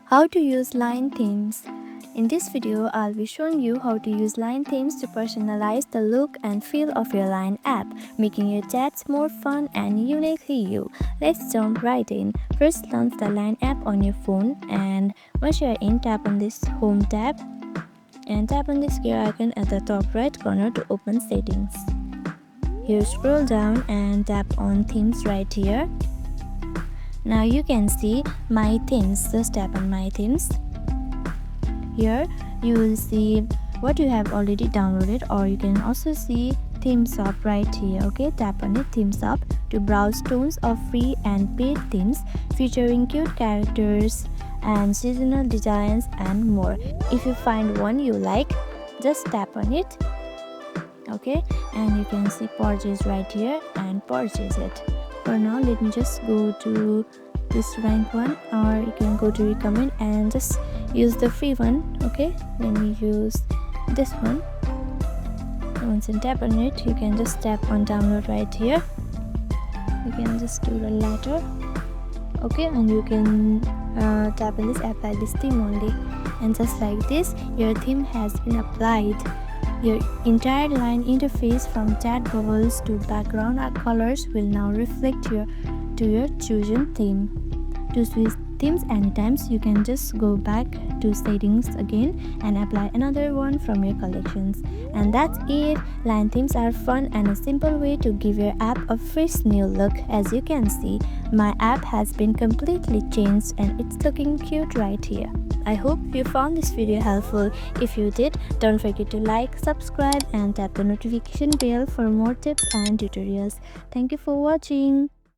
How to use line themes. In this video, I'll be showing you how to use line themes to personalize the look and feel of your line app, making your chats more fun and uniquely you. Let's jump right in. First, launch the line app on your phone, and once you are in, tap on this home tab and tap on this gear icon at the top right corner to open settings. Here, scroll down and tap on themes right here. Now you can see my themes. Just tap on my themes. Here you will see what you have already downloaded, or you can also see themes shop right here. Okay, tap on it, themes shop, to browse tons of free and paid themes featuring cute characters and seasonal designs and more. If you find one you like, just tap on it. Okay, and you can see purchase right here and purchase it. For now, let me just go to this rank one, or you can go to recommend and just use the free one. Okay, let me use this one. Once you tap on it, you can just tap on download right here. You can just do the latter. Okay, and you can tap on this, apply this theme only, and just like this, your theme has been applied. Your entire line interface from chat bubbles to background colors will now reflect to your chosen theme. To switch themes anytime, you can just go back to settings again and apply another one from your collections. And that's it. Line themes are fun and a simple way to give your app a fresh new look. As you can see, my app has been completely changed and it's looking cute right here. I hope you found this video helpful. If you did, don't forget to like, subscribe and tap the notification bell for more tips and tutorials. Thank you for watching.